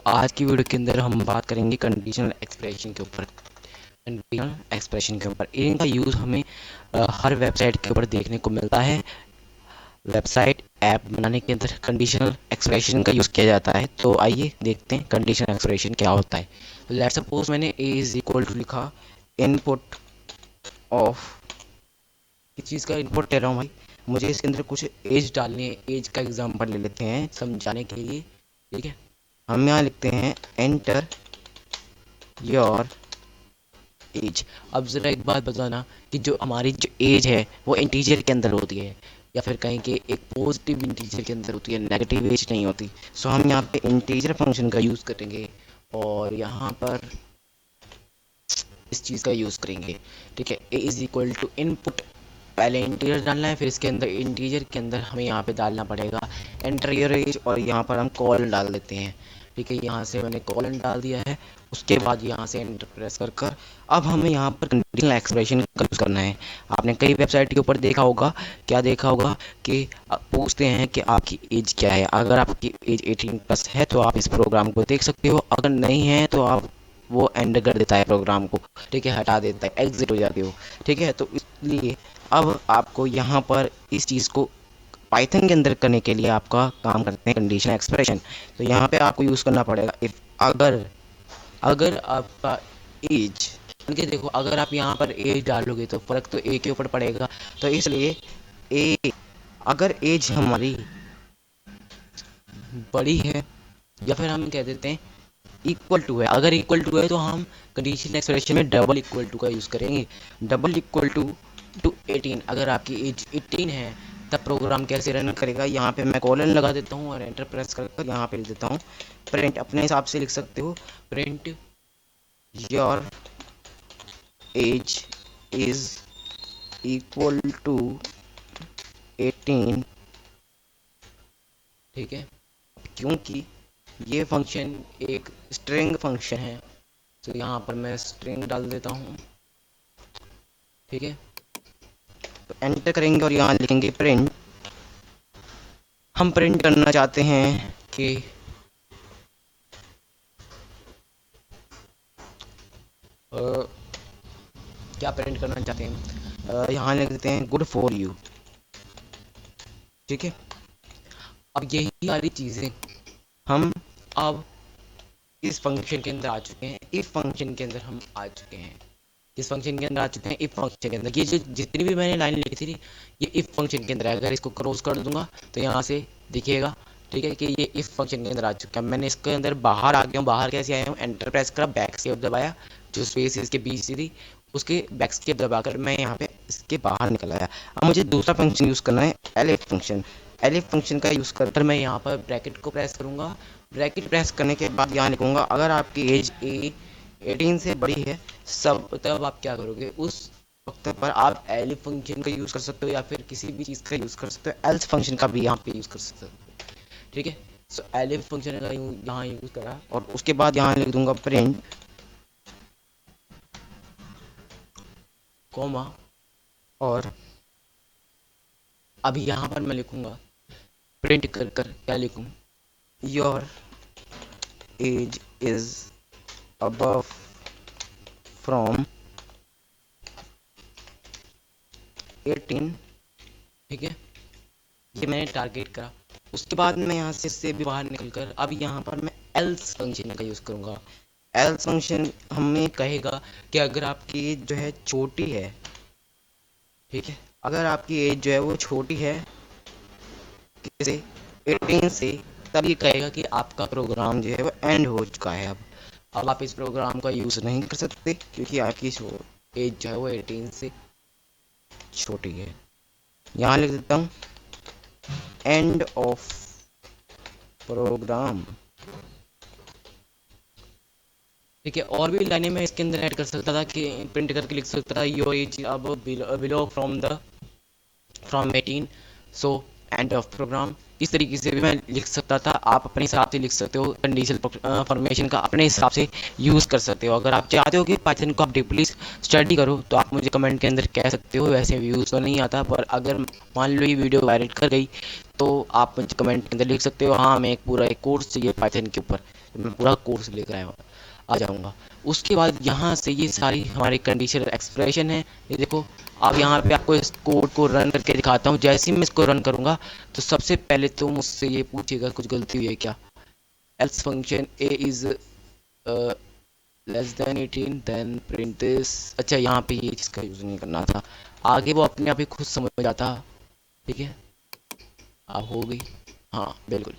आज की वीडियो के अंदर हम बात करेंगे कंडीशनल एक्सप्रेशन के ऊपर। कंडीशनल एक्सप्रेशन के ऊपर इनका यूज़ हमें हर वेबसाइट के ऊपर देखने को मिलता है। वेबसाइट ऐप बनाने के अंदर कंडीशनल एक्सप्रेशन का यूज़ किया जाता है। तो आइए देखते हैं कंडीशनल एक्सप्रेशन क्या होता है। लेट्स सपोज मैंने a इज इक्वल टू लिखा, इनपुट ऑफ, किस चीज़ का इनपुट ले रहा हूँ भाई, मुझे इसके अंदर कुछ एज डालनी है। एज का एग्जांपल ले लेते हैं समझाने के लिए, ठीक है। हम यहाँ लिखते हैं एंटर योर एज। अब ज़रा एक बात बताना कि जो हमारी जो एज है वो इंटीजर के अंदर होती है या फिर कहीं के एक पॉजिटिव इंटीजर के अंदर होती है, नेगेटिव एज नहीं होती। हम यहाँ पे इंटीजर फंक्शन का यूज़ करेंगे और यहाँ पर इस चीज़ का यूज़ करेंगे, ठीक है। A is equal to input, पहले इंटीजर डालना है, फिर इसके अंदर इंटीजर के अंदर हमें यहाँ पे डालना पड़ेगा एंटर योर एज, और यहाँ पर हम कॉलन डाल देते हैं, ठीक है। यहाँ से मैंने कॉलन डाल दिया है, उसके बाद यहाँ से एंटर प्रेस कर अब हमें यहाँ पर कंडीशनल एक्सप्रेशन का यूज़ करना है। आपने कई वेबसाइट के ऊपर देखा होगा, क्या देखा होगा कि पूछते हैं कि आपकी एज क्या है। अगर आपकी एज 18+ है तो आप इस प्रोग्राम को देख सकते हो, अगर नहीं है तो आप वो एंड कर देता है प्रोग्राम को, ठीक है, हटा देता है, एग्जिट हो जाते हो, ठीक है। तो इसलिए अब आपको यहाँ पर इस चीज़ को पाइथन के अंदर करने के लिए आपका काम करते हैं कंडीशनल एक्सप्रेशन। तो यहाँ पे आपको यूज़ करना पड़ेगा इफ, अगर अगर आपका एज, क्योंकि देखो अगर आप यहाँ पर एज डालोगे तो फ़र्क तो ए के ऊपर पड़ेगा, तो इसलिए ए, अगर एज हमारी बड़ी है या फिर हम कह देते हैं इक्वल टू है, अगर इक्वल टू है तो हम कंडीशनल एक्सप्रेशन में डबल इक्वल टू का यूज़ करेंगे। डबल इक्वल टू 18, अगर आपकी एज 18 है तब प्रोग्राम कैसे रन करेगा। यहाँ पे मैं कॉलन लगा देता हूँ और एंटर प्रेस कर यहाँ पे लिख देता हूँ प्रिंट, अपने हिसाब से लिख सकते हो, print your age is equal to 18, ठीक है। क्योंकि ये फंक्शन एक स्ट्रिंग फंक्शन है तो यहाँ पर मैं स्ट्रिंग डाल देता हूँ, ठीक है। तो एंटर करेंगे और यहाँ लिखेंगे प्रिंट। हम प्रिंट करना चाहते हैं कि क्या प्रिंट करना चाहते हैं, यहाँ लिख देते हैं गुड फॉर यू, ठीक है। अब यही सारी चीज़ें हम अब इस फंक्शन के अंदर आ चुके हैं, इफ फंक्शन के अंदर हम आ चुके हैं, इस फंक्शन के अंदर आ चुके हैं, इफ फंक्शन के अंदर। ये जो जितनी भी मैंने लाइन लिखी थी ये इफ फंक्शन के अंदर है। अगर इसको क्रॉस कर दूंगा तो यहाँ से दिखेगा, ठीक है, कि ये इफ फंक्शन के अंदर आ चुका है। मैंने इसके अंदर बाहर आ गया हूँ। बाहर कैसे आया हूँ, एंटर प्रेस करा, बैक स्केप दबाया, जो स्पेस इसके बीच से थी उसके बैक स्केप दबाकर मैं यहाँ पे इसके बाहर निकल आया। अब मुझे दूसरा फंक्शन यूज़ करना है, एलिफ फंक्शन। एलिफ फंक्शन का यूज़ कर मैं यहाँ पर ब्रैकेट को प्रेस करूँगा। ब्रैकेट प्रेस करने के बाद यहाँ लिखूँगा अगर आपकी एज 18 से बड़ी है सब, तब आप क्या करोगे, उस वक्त पर आप एलिफ फंक्शन का यूज़ कर सकते हो या फिर किसी भी चीज़ का यूज़ कर सकते हो, एल्स फंक्शन का भी यहाँ पे यूज़ कर सकते हो, ठीक है। सो एलिफ फंक्शन का यहाँ यूज़ करा और उसके बाद यहाँ लिख दूंगा प्रिंट कॉमा, और अभी यहाँ पर मैं लिखूंगा प्रिंट कर क्या लिखूं, your age is above from 18, ठीक है। ये मैंने टारगेट करा। उसके बाद मैं यहाँ से भी बाहर निकलकर अब यहाँ पर मैं एल्स फंक्शन का यूज़ करूँगा। एल्स फंक्शन हमें कहेगा कि अगर आपकी एज जो है छोटी है, ठीक है, अगर आपकी एज जो है वो छोटी है किसे, 18 से, तब ये कहेगा कि आपका प्रोग्राम जो है वो एंड हो चुका है। अब आप इस प्रोग्राम का यूज़ नहीं कर सकते क्योंकि आपकी एज जो है वो 18 से छोटी है। यहाँ लिख देता हूँ एंड ऑफ प्रोग्राम, ठीक है। और भी लाइनें मैं इसके अंदर ऐड कर सकता था कि प्रिंट करके लिख सकता था योर एज अब below from 18, so end of program. इस तरीके से भी मैं लिख सकता था। आप अपने हिसाब से लिख सकते हो, कंडीशनल फॉर्मेशन का अपने हिसाब से यूज़ कर सकते हो। अगर आप चाहते हो कि पाइथन को आप डीपली स्टडी करो तो आप मुझे कमेंट के अंदर कह सकते हो। वैसे व्यूज़ तो नहीं आता, पर अगर मान लो ये वीडियो वायरल कर गई तो आप मुझे कमेंट के अंदर लिख सकते हो, हाँ हमें एक पूरा एक कोर्स चाहिए पाइथन के ऊपर, तो मैं पूरा कोर्स लेकर आ जाऊंगा। उसके बाद यहाँ से ये सारी हमारी कंडीशनल एक्सप्रेशन है, ये देखो। अब यहाँ पे आपको इस कोड को रन करके दिखाता हूँ। जैसे ही मैं इसको रन करूँगा तो सबसे पहले तो मुझसे ये पूछेगा कुछ गलती हुई है क्या। Else function A is less than 18 then print this. अच्छा, यहाँ पे ये चीज़ का यूज़ नहीं करना था, आगे वो अपने आप ही खुद समझ जाता। ठीक है, अब हो गई। हाँ बिल्कुल।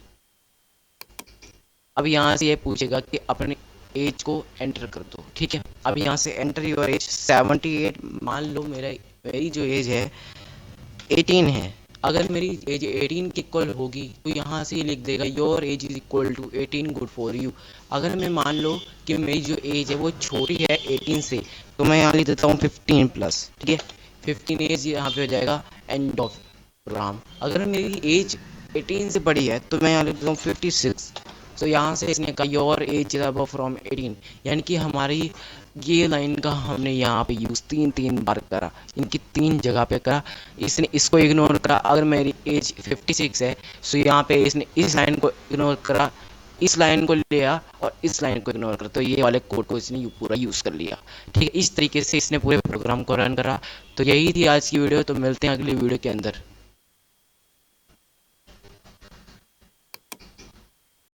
अब यहाँ से ये पूछेगा कि अपने एज को एंटर कर दो। ठीक है, अब यहाँ से एंटर योर एज 78। मान लो मेरी जो एज है 18 है। अगर मेरी एज 18 के इक्वल होगी तो यहाँ से लिख देगा your age is equal to 18, good for you. अगर मैं मान लो कि मेरी जो एज है वो छोटी है 18 से, तो मैं यहाँ लिख देता हूँ 15 प्लस। ठीक है, 15 एज यहाँ पे हो जाएगा एंड ऑफ राम। अगर मेरी एज 18 से बड़ी है तो मैं यहाँ लिख देता हूँ 56। तो यहाँ से इसने कहा your age is above from 18, यानी कि हमारी ये लाइन का हमने यहाँ पे यूज़ तीन बार करा, इनकी 3 जगह पे करा। इसने इसको इग्नोर करा। अगर मेरी एज 56 है तो यहाँ पे इसने इस लाइन को इग्नोर करा, इस लाइन को लिया और इस लाइन को इग्नोर करा, तो ये वाले कोड को इसने पूरा यूज़ कर लिया। ठीक है, इस तरीके से इसने पूरे प्रोग्राम को रन करा। तो यही थी आज की वीडियो, तो मिलते हैं अगली वीडियो के अंदर।